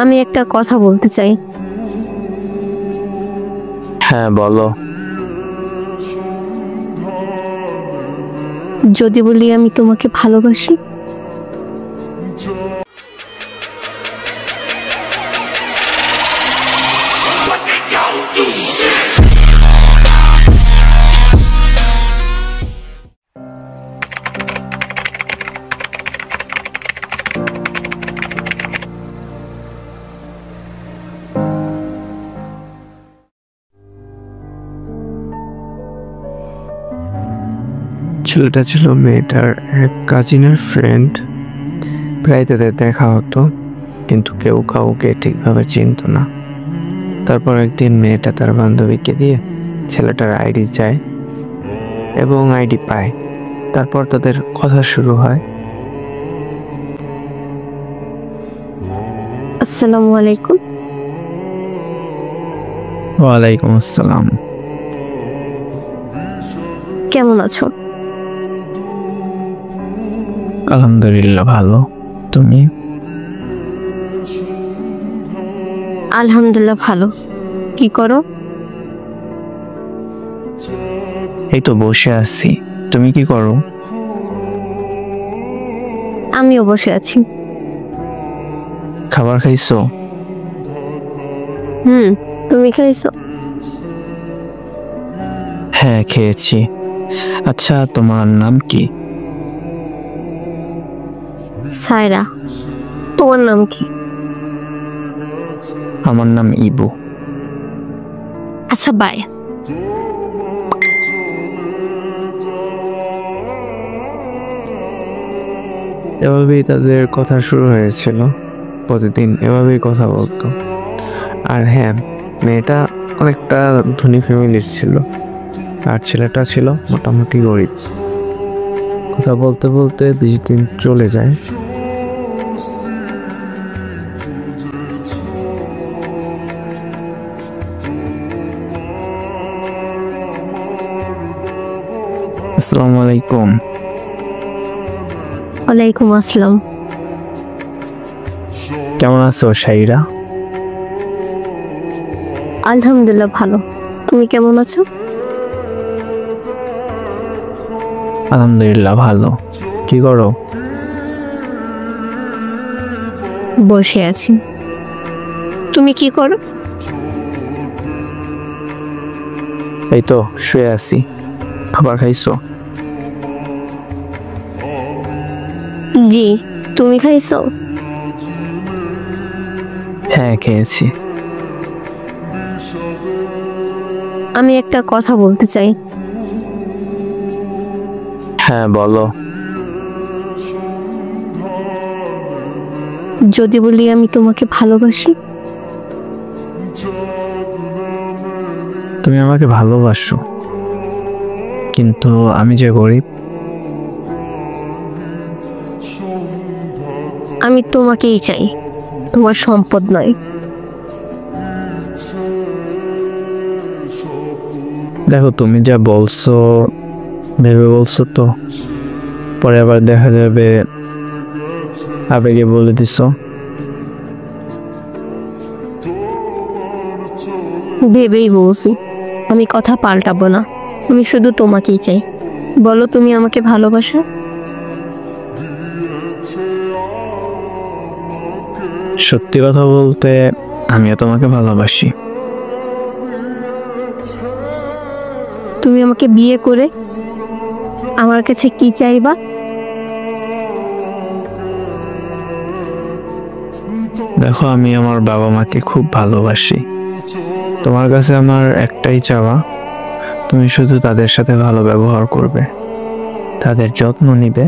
আমি একটা কথা বলতে চাই। হ্যাঁ বলো। যদি বলি আমি তোমাকে ভালোবাসি? ছেলেটা ছিল মেয়েটার এক কাজিনের ফ্রেন্ড। প্রায় তাদের দেখা হতো, কিন্তু কেউ কাউকে ঠিকভাবে চিনত না। তারপর একদিন মেয়েটা তার বান্ধবীকে দিয়ে ছেলেটার আইডি চায় এবং আইডি পায়। তারপর তাদের কথা শুরু হয়। আসসালামু আলাইকুম। ওয়ালাইকুম আসসালাম। কেমন আছো? আলহামদুলিল্লাহ ভালো। তুমি? আলহামদুলিল্লাহ ভালো। কি করো? এই তো বসে আছি। তুমি কি করো? আমিও বসে আছি। খাবার খাইছো? তুমি খাইছো? হ্যাঁ খেয়েছি। আচ্ছা, তোমার নাম কি? সায়রা। তোমার নাম কি? আমার নাম ইবু। আচ্ছা বাই। এভাবেই তাদের কথা শুরু হয়েছিল। প্রতিদিন এভাবেই কথা বলতো। আর হ্যাঁ, মেয়েটা অনেকটা ধনী ফ্যামিলির ছিল, আর ছেলেটা ছিল মোটামুটি গরিব। কথা বলতে বলতে 20 দিন চলে যায়। আসসালামু আলাইকুম। ওয়ালাইকুম আসসালাম। কেমন আছো সাইরা? আলহামদুলিল্লাহ ভালো। তুমি কেমন আছো? আলহামদুলিল্লাহ ভালো। কি করো? বসে আছি। তুমি কি করো? এই তো শুয়ে আছি। খাবার খাইছো? জি। তুমি খাইছো? হ্যাঁ খেয়েছি। আমি একটা কথা বলতে চাই। হ্যাঁ বলো। যদি বলি আমি তোমাকে ভালোবাসি? তুমি আমাকে ভালোবাসো, কিন্তু আমি যে গরিব। আমি তোমাকেই চাই, তোমার সম্পদ নয়। দেখো, তুমি যা বলছো ভেবে বলছো তো, পরে আবার দেখা যাবে আবেগে বলে দিছো। ভেবেই বলছি, আমি কথা পাল্টাবো না। আমি শুধু তোমাকেই চাই। বলো, তুমি আমাকে ভালোবাসো? সত্যি কথা বলতে আমিও তোমাকে ভালোবাসি। তুমি আমাকে বিয়ে করে আমার কাছে কি চাইবা? দেখো, আমি আমার বাবা মাকে খুব ভালোবাসি। তোমার কাছে আমার একটাই চাওয়া, তুমি শুধু তাদের সাথে ভালো ব্যবহার করবে, তাদের যত্ন নিবে,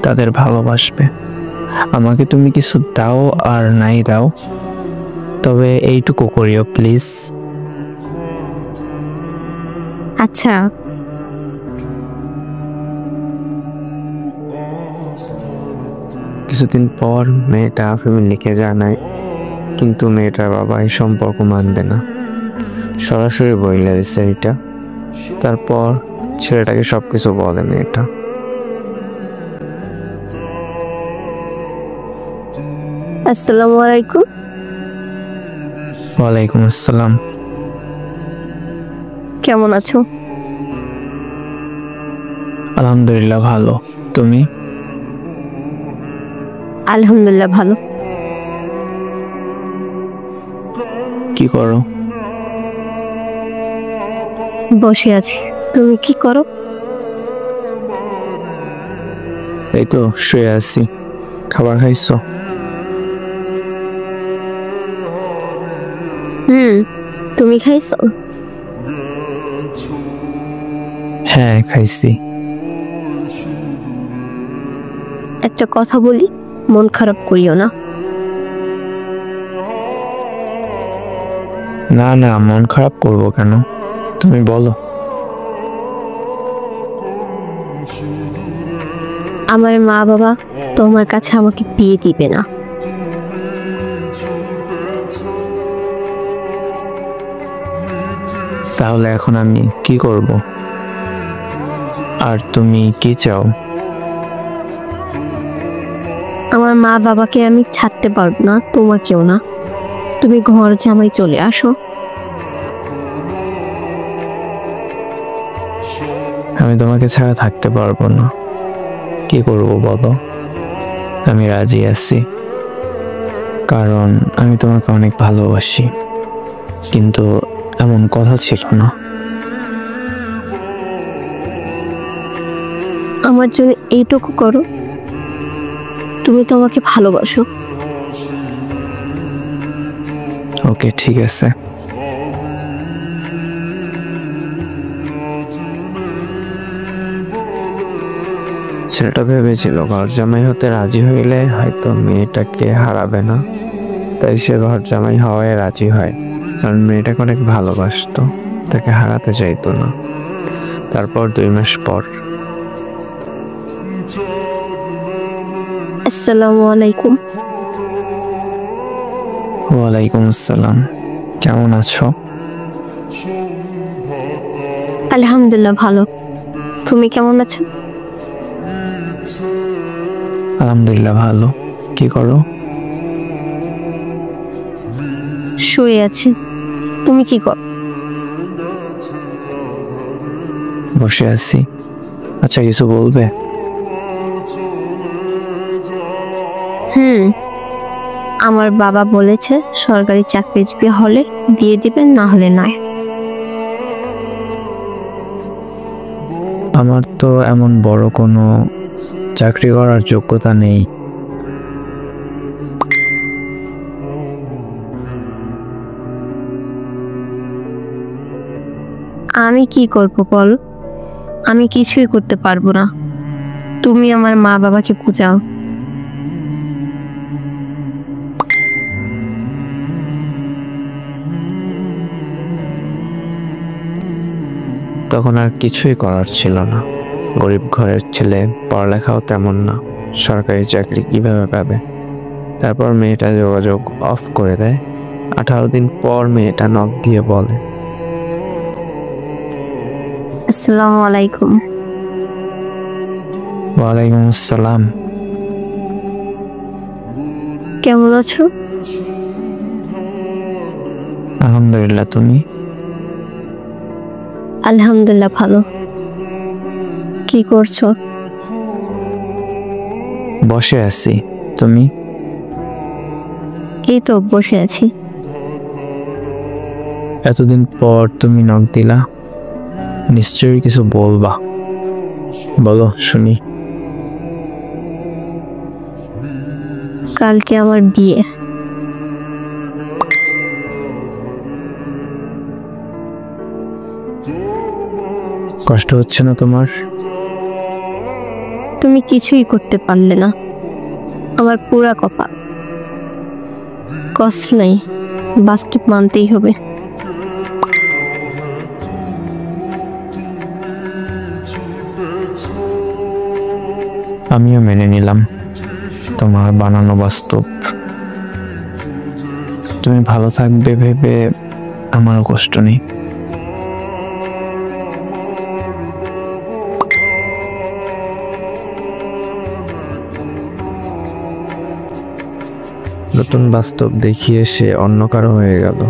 তাদের ভালোবাসবে। আমাকে তুমি কিছু দাও আর নাই দাও, তবে এইটুকু করিও প্লিজ। আচ্ছা। কিছুদিন পর মেয়েটা ফ্যামিলিকে জানায়, কিন্তু মেয়েটার বাবা এই সম্পর্ক মানবে না, সরাসরি বইলে দিছে এটা। তারপর ছেলেটাকে সবকিছু বলে মেয়েটা। আসসালামু আলাইকুম। ওয়ালাইকুম আসসালাম। কেমন আছো? আলহামদুলিল্লাহ ভালো। তুমি? আলহামদুলিল্লাহ ভালো। কি করো? বসে আছি। তুমি কি করো? এই তো শুয়ে আছি। খাবার খাইছো? তুমি খাইছো? হ্যাঁ খাইছি। একটা কথা বলি, মন খারাপ করিও না। না না, মন খারাপ করবো কেন? তুমি বলো। আমার মা বাবা তোমার কাছে আমাকে বিয়ে দিবে না। তাহলে এখন আমি কি করব? আর তুমি কি চাও? আমার মা বাবাকে আমি ছাড়তে পারবো না, তোমাকেও না। তুমি ঘর জামাই চলে আসো। আমি তোমাকে ছাড়া থাকতে পারবো না। কি করব বলো? আমি রাজি আছি, কারণ আমি তোমাকে অনেক ভালোবাসি। কিন্তু এমন কথা ছিল না। আমার জন্য এইটুকু করো, তুমি তো আমাকে ভালোবাসো। ওকে ঠিক আছে। ছেলেটা ভেবেছিল ঘর জামাই হতে রাজি হইলে হয়তো মেয়েটাকে হারাবে না, তাই সে ঘর জামাই হওয়ায় রাজি হয়। কারণ মেয়েটাকে অনেক ভালোবাসতো, তাকে হারাতে চাইতো না। তারপর 2 মাস পর। আসসালামু আলাইকুম। ওয়ালাইকুম আসসালাম। কেমন আছো? আলহামদুলিল্লাহ ভালো। তুমি কেমন আছো? আলহামদুলিল্লাহ ভালো। কি করো? শুয়ে আছি। তুমি কি করো? বসে আছি। আচ্ছা কিছু বলবে? আমার বাবা বলেছে সরকারি চাকরিজীবী হলে বিয়ে দিবেন, না হলে নয়। আমার তো এমন বড় কোনো চাকরি করার যোগ্যতা নেই। আমি কি করব বল? আমি কিছুই করতে পারবো না। তুমি আমার মা বাবাকে বুঝাও। তখন আর কিছুই করার ছিল না। গরিব ঘরের ছেলে, পড়ালেখাও তেমন না, সরকারি চাকরি কিভাবে পাবে? তারপর মেয়েটা যোগাযোগ অফ করে দেয়। 18 দিন পর মেয়েটা নক দিয়ে বলে, আসসালামু আলাইকুম। ওয়ালাইকুম আসসালাম। কেমন আছো? আলহামদুলিল্লাহ। তুমি? আলহামদুলিল্লাহ ভালো। কি করছো? বসে আছি। তুমি? এই তো বসে আছি। এতদিন পর তুমি নক দিলা, নিশ্চয়ই কিছু বলবা। বলো শুনি। কালকে আমার বিয়ে। কষ্ট হচ্ছে না তোমার? তুমি কিছুই করতে পারলে না। আমার পুরা কপাল। কষ্ট নেই, বাস্তব মানতেই হবে। আমিও মেনে নিলাম তোমার বানানো বাস্তব। তুমি ভালো থাকবে ভেবে আমারও কষ্ট নেই। নতুন বাস্তব দেখিয়ে সে অন্য কারো হয়ে গেল।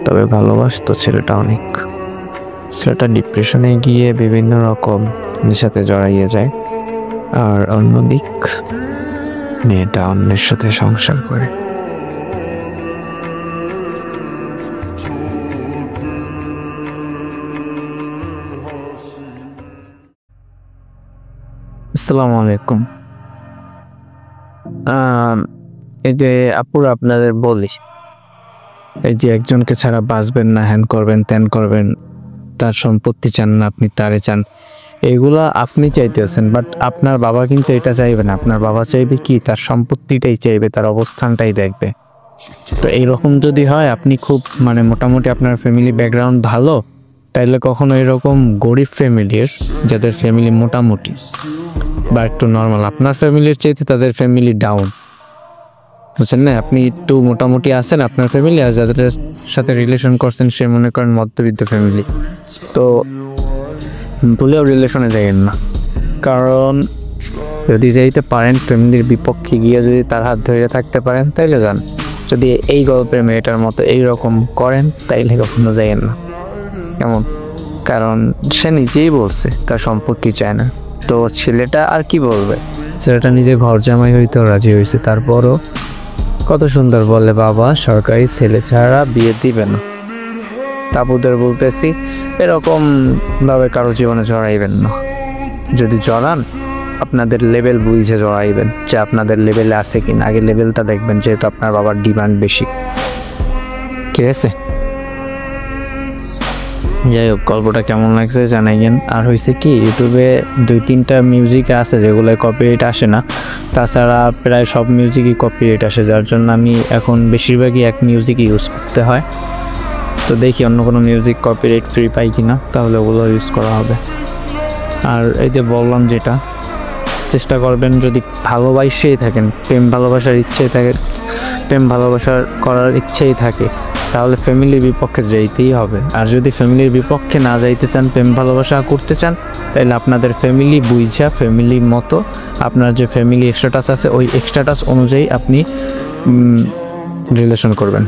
তবে ভালোবাসতো ছেলেটা অনেক। ছেলেটা ডিপ্রেশনে গিয়ে বিভিন্ন রকম নেশাতে জড়াইয়ে যায়, আর অন্যদিক মেয়েটা অন্যের সাথে সংসার করে। আসসালামু আলাইকুম। এই যে আপুরা, আপনাদের বলি, এই যে একজনকে ছাড়া বাঁচবেন না, হ্যান করবেন ত্যান করবেন, তার সম্পত্তি চান না, আপনি তারে চান, এগুলা আপনি চাইতেছেন, বাট আপনার বাবা কিন্তু এটা চাইবে না। আপনার বাবা চাইবে কি, তার সম্পত্তিটাই চাইবে, তার অবস্থানটাই দেখবে। তো এইরকম যদি হয়, আপনি খুব মোটামুটি আপনার ফ্যামিলি ব্যাকগ্রাউন্ড ভালো, তাইলে কখনো এরকম গরিব ফ্যামিলির, যাদের ফ্যামিলি মোটামুটি বা একটু নর্মাল, আপনার ফ্যামিলির চাইতে তাদের ফ্যামিলি ডাউন, বুঝছেন না? আপনি একটু মোটামুটি আছেন আপনার ফ্যামিলি, আর যাদের সাথে রিলেশন করছেন সে মনে করেন মধ্যবিত্ত ফ্যামিলি, তো ভুলেও রিলেশনে যাইয়েন না। কারণ যদি যাইতে পারেন, ফ্যামিলির বিপক্ষে গিয়ে যদি তার হাত ধরে থাকতে পারেন, তাইলে যান। যদি এই গল্পের মেয়েটার মতো এইরকম করেন, তাইলে কখনো যাইয়েন না। কেমন? কারণ সে নিজেই বলছে তার সম্পত্তি চায় না, তো ছেলেটা আর কি বলবে? ছেলেটা নিজে ঘর জামাই হইতেও রাজি হয়েছে, তারপরও কত সুন্দর বলে, বাবা সরকারি ছেলে ছাড়া বিয়ে দিবে না। তাবুদের বলতেছি, এরকম ভাবে কারো জীবনে জড়াইবেন না। যদি জড়ান, আপনাদের লেভেল বুঝে জড়াইবেন, যে আপনাদের লেভেলে আছে কিনা। আগে লেভেলটা দেখবেন, যেহেতু আপনার বাবার ডিমান্ড বেশি। ঠিক আছে? যাই হোক, গল্পটা কেমন লাগছে জানাইয়েন। আর হয়েছে কি, ইউটিউবে 2-3টা মিউজিক আছে যেগুলো কপিরাইট আসে না, তাছাড়া প্রায় সব মিউজিকই কপিরাইট আসে, যার জন্য আমি এখন বেশিরভাগই এক মিউজিক ইউজ করতে হয়। তো দেখি অন্য কোনো মিউজিক কপিরাইট ফ্রি পাই কিনা, তাহলে ওগুলো ইউজ করা হবে। আর এই যে বললাম, যেটা চেষ্টা করবেন, যদি ভালোবাসেই থাকেন, প্রেম ভালোবাসার ইচ্ছেই থাকে, প্রেম ভালোবাসার করার ইচ্ছেই থাকে, তাহলে ফ্যামিলির বিপক্ষে যাইতেই হবে। আর যদি ফ্যামিলির বিপক্ষে না যাইতে চান, প্রেম ভালোবাসা করতে চান, তাহলে আপনাদের ফ্যামিলি বুঝা, ফ্যামিলির মতো আপনার যে ফ্যামিলি স্ট্যাটাস আছে, ওই স্ট্যাটাস অনুযায়ী আপনি রিলেশন করবেন।